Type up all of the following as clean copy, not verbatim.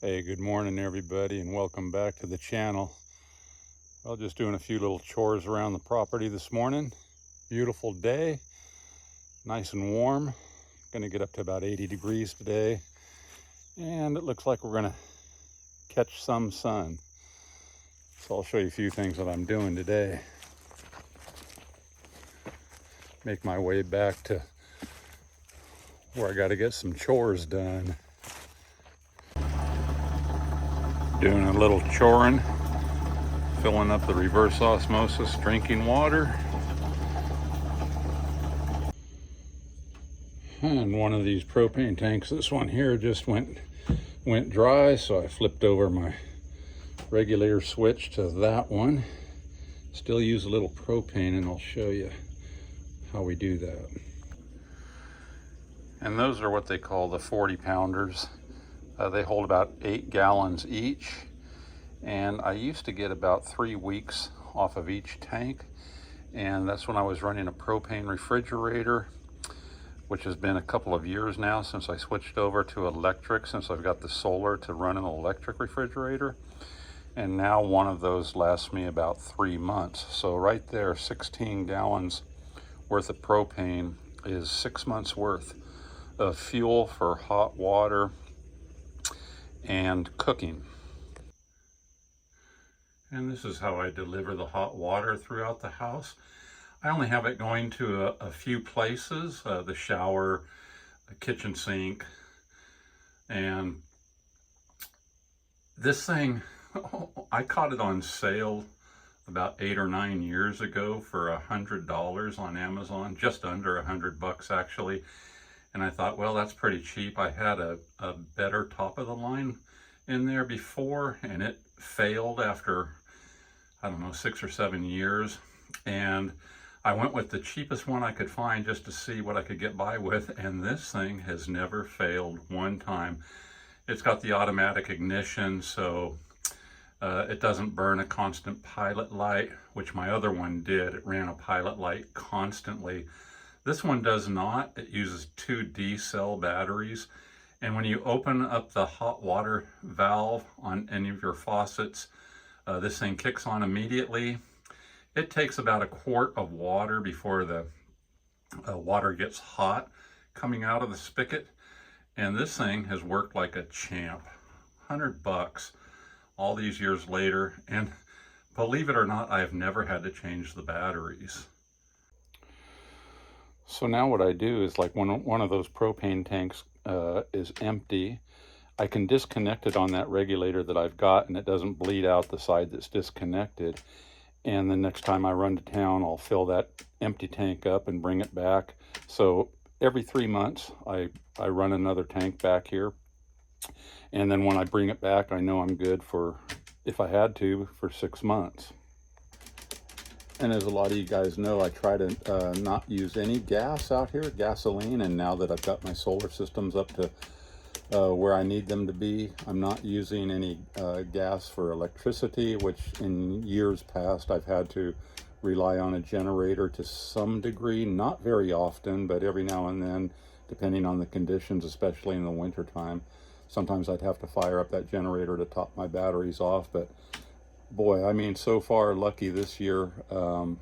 Hey, good morning everybody, and welcome back to the channel. Well, just doing a few little chores around the property this morning. Beautiful day, nice and warm. Gonna get up to about 80 degrees today, and it looks like we're gonna catch some sun. So I'll show you a few things that I'm doing today. Make my way back to where I gotta get some chores done. Doing a little choring, filling up the reverse osmosis drinking water. And one of these propane tanks, this one here, just went dry, so I flipped over my regulator switch to that one. Still use a little propane, and I'll show you how we do that. And those are what they call the 40 pounders. They hold about 8 gallons each, and I used to get about 3 weeks off of each tank, and that's when I was running a propane refrigerator, which has been a couple of years now since I switched over to electric, since I've got the solar to run an electric refrigerator. And now one of those lasts me about 3 months. So right there, 16 gallons worth of propane is 6 months worth of fuel for hot water and cooking. And this is how I deliver the hot water throughout the house. I only have it going to a few places, the shower, the kitchen sink, and this thing, I caught it on sale about 8 or 9 years ago for $100 on Amazon, just under $100 actually. And I thought, well, that's pretty cheap. I had a better top of the line in there before, and it failed after, I don't know, 6 or 7 years. And I went with the cheapest one I could find just to see what I could get by with, and this thing has never failed one time. It's got the automatic ignition, so it doesn't burn a constant pilot light, which my other one did. It ran a pilot light constantly. This one does not. It uses 2 D-cell batteries, and when you open up the hot water valve on any of your faucets, this thing kicks on immediately. It takes about a quart of water before the water gets hot coming out of the spigot, and this thing has worked like a champ. $100 all these years later, and believe it or not, I have never had to change the batteries. So now what I do is, like, when one of those propane tanks is empty, I can disconnect it on that regulator that I've got, and it doesn't bleed out the side that's disconnected. And the next time I run to town, I'll fill that empty tank up and bring it back. So every 3 months, I run another tank back here. And then when I bring it back, I know I'm good for, if I had to, for 6 months. And as a lot of you guys know, I try to not use any gas out here, gasoline. And now that I've got my solar systems up to where I need them to be, I'm not using any gas for electricity, which in years past I've had to rely on a generator to some degree, not very often, but every now and then, depending on the conditions, especially in the winter time. Sometimes I'd have to fire up that generator to top my batteries off, but boy, I mean, so far lucky this year.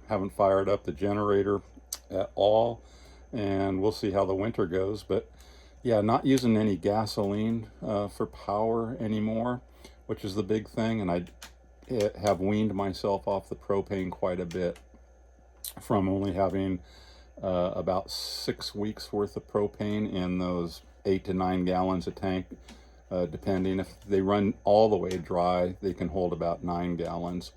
Haven't fired up the generator at all, and we'll see how the winter goes. But yeah, not using any gasoline for power anymore, which is the big thing. And I have weaned myself off the propane quite a bit, from only having about 6 weeks worth of propane in those 8 to 9 gallons a tank. Depending, if they run all the way dry, they can hold about 9 gallons.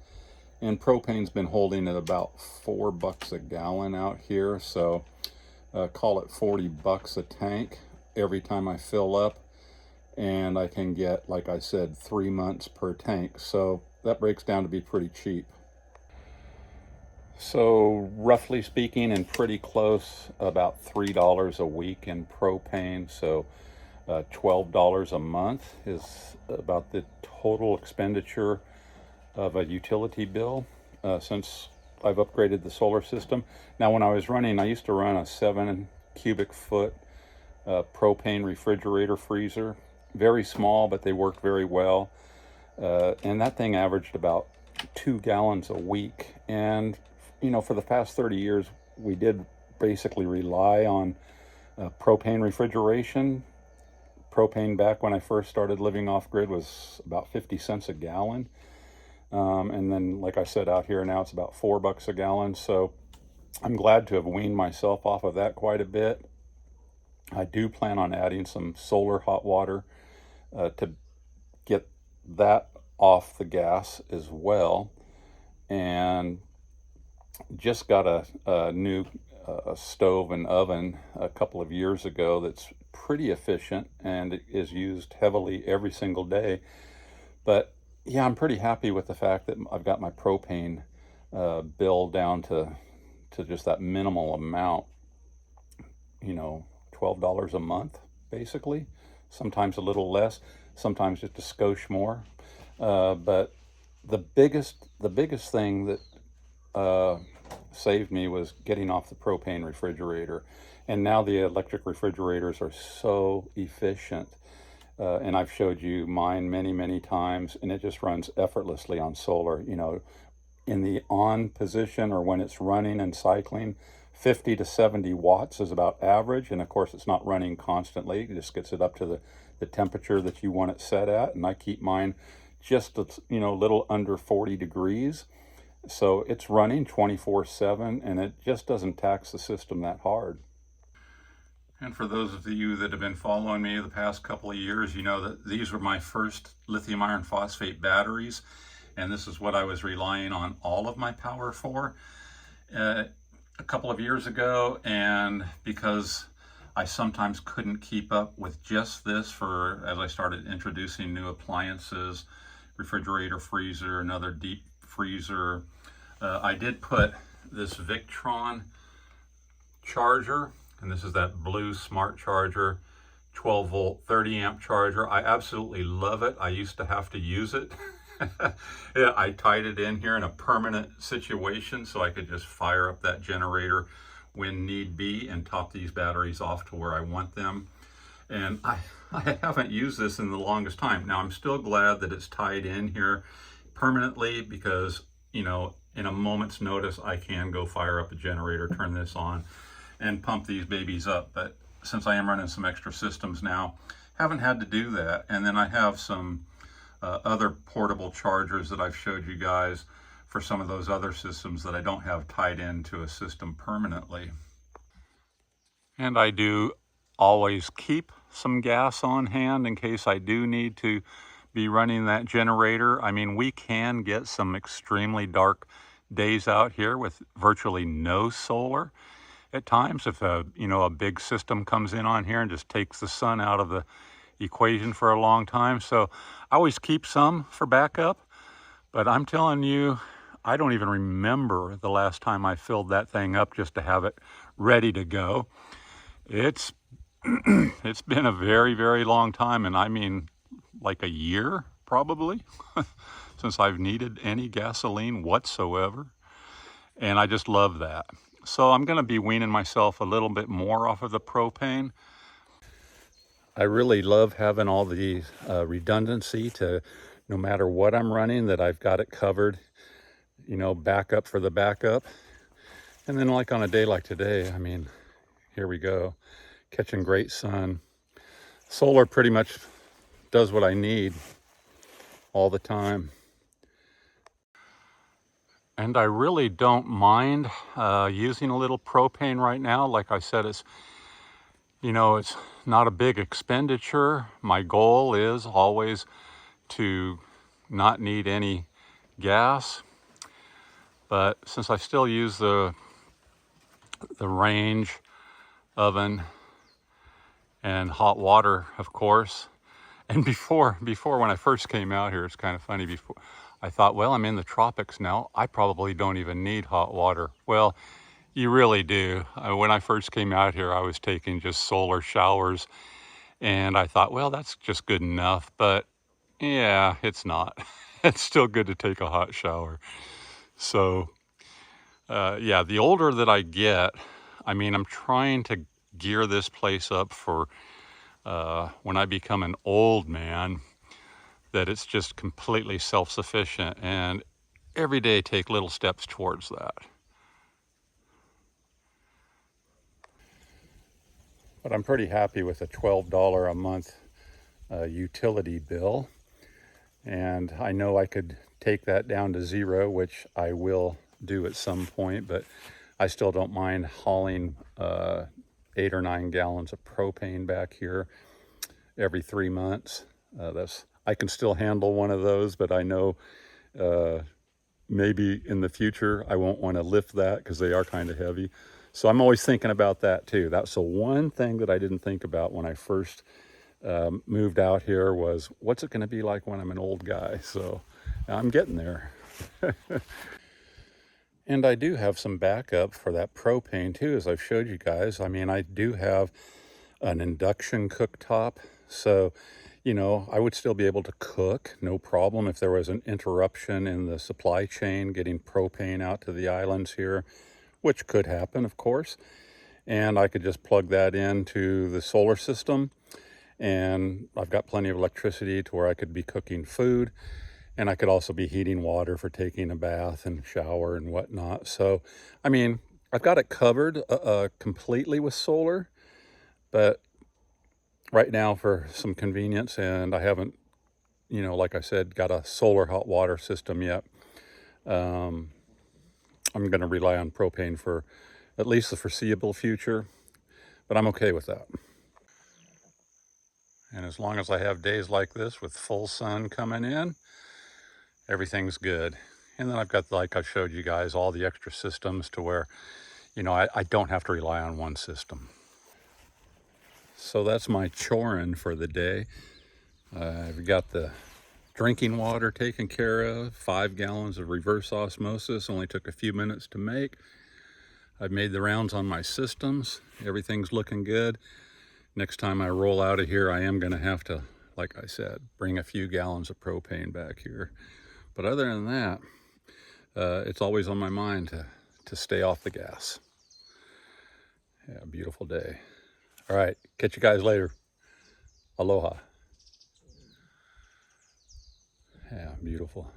And propane's been holding at about $4 a gallon out here, so call it $40 a tank every time I fill up, and I can get, like I said, 3 months per tank, so that breaks down to be pretty cheap. So roughly speaking, and pretty close, about $3 a week in propane, so $12 a month is about the total expenditure of a utility bill since I've upgraded the solar system. Now, when I was running, I used to run a 7 cubic foot propane refrigerator freezer, very small, but they work very well. And that thing averaged about 2 gallons a week. And, you know, for the past 30 years, we did basically rely on propane refrigeration. Propane back when I first started living off grid was about 50 cents a gallon. And then, like I said, out here now it's about $4 a gallon. So I'm glad to have weaned myself off of that quite a bit. I do plan on adding some solar hot water to get that off the gas as well. And just got a new stove and oven a couple of years ago that's pretty efficient and it is used heavily every single day. But yeah, I'm pretty happy with the fact that I've got my propane bill down to just that minimal amount, you know, $12 a month, basically. Sometimes a little less, sometimes just a skosh more. But the biggest thing that saved me was getting off the propane refrigerator. And now the electric refrigerators are so efficient. And I've showed you mine many times, and it just runs effortlessly on solar. You know, in the on position or when it's running and cycling, 50 to 70 watts is about average. And of course, it's not running constantly. It just gets it up to the temperature that you want it set at. And I keep mine just, you know, a little under 40 degrees. So it's running 24/7, and it just doesn't tax the system that hard. And for those of you that have been following me the past couple of years, you know that these were my first lithium iron phosphate batteries, and this is what I was relying on all of my power for a couple of years ago. And because I sometimes couldn't keep up with just this as I started introducing new appliances, refrigerator, freezer, another deep freezer, I did put this Victron charger, and this is that blue smart charger, 12 volt, 30 amp charger. I absolutely love it. I used to have to use it. Yeah, I tied it in here in a permanent situation so I could just fire up that generator when need be and top these batteries off to where I want them. And I haven't used this in the longest time. Now I'm still glad that it's tied in here permanently because, you know, in a moment's notice, I can go fire up a generator, turn this on, and pump these babies up. But since I am running some extra systems now, haven't had to do that. And then I have some other portable chargers that I've showed you guys for some of those other systems that I don't have tied into a system permanently. And I do always keep some gas on hand in case I do need to be running that generator. I mean, we can get some extremely dark days out here with virtually no solar at times. If a big system comes in on here and just takes the sun out of the equation for a long time. So I always keep some for backup, but I'm telling you, I don't even remember the last time I filled that thing up just to have it ready to go. It's it's been a very long time, and I mean like a year probably since I've needed any gasoline whatsoever, and I just love that. So I'm going to be weaning myself a little bit more off of the propane. I really love having all the redundancy to, no matter what I'm running, that I've got it covered, you know, backup for the backup. And then like on a day like today, I mean, here we go, catching great sun. Solar pretty much does what I need all the time. And I really don't mind using a little propane right now. Like I said, it's not a big expenditure. My goal is always to not need any gas. But since I still use the range oven and hot water, of course. And before when I first came out here, it's kind of funny, before I thought, well, I'm in the tropics now, I probably don't even need hot water. Well, you really do. When I first came out here, I was taking just solar showers, and I thought, well, that's just good enough. But yeah, it's not. It's still good to take a hot shower. So yeah, the older that I get, I mean, I'm trying to gear this place up for when I become an old man, that it's just completely self-sufficient, and every day take little steps towards that. But I'm pretty happy with a $12 a month utility bill. And I know I could take that down to zero, which I will do at some point, but I still don't mind hauling 8 or 9 gallons of propane back here every 3 months. I can still handle one of those, but I know maybe in the future I won't want to lift that because they are kind of heavy. So I'm always thinking about that too. That's the one thing that I didn't think about when I first moved out here was, what's it going to be like when I'm an old guy? So I'm getting there. And I do have some backup for that propane too, as I've showed you guys. I mean, I do have an induction cooktop. So, you know, I would still be able to cook, no problem, if there was an interruption in the supply chain getting propane out to the islands here, which could happen, of course. And I could just plug that into the solar system, and I've got plenty of electricity to where I could be cooking food, and I could also be heating water for taking a bath and shower and whatnot. So, I mean, I've got it covered completely with solar, but right now for some convenience, and I haven't, you know, like I said, got a solar hot water system yet. I'm going to rely on propane for at least the foreseeable future, but I'm okay with that. And as long as I have days like this with full sun coming in, everything's good. And then I've got, like I showed you guys, all the extra systems to where, you know, I don't have to rely on one system. So that's my chorin for the day. I've got the drinking water taken care of, 5 gallons of reverse osmosis, only took a few minutes to make. I've made the rounds on my systems. Everything's looking good. Next time I roll out of here, I am going to have to, like I said, bring a few gallons of propane back here. But other than that, it's always on my mind to stay off the gas. Yeah, beautiful day. All right, catch you guys later. Aloha. Yeah, beautiful.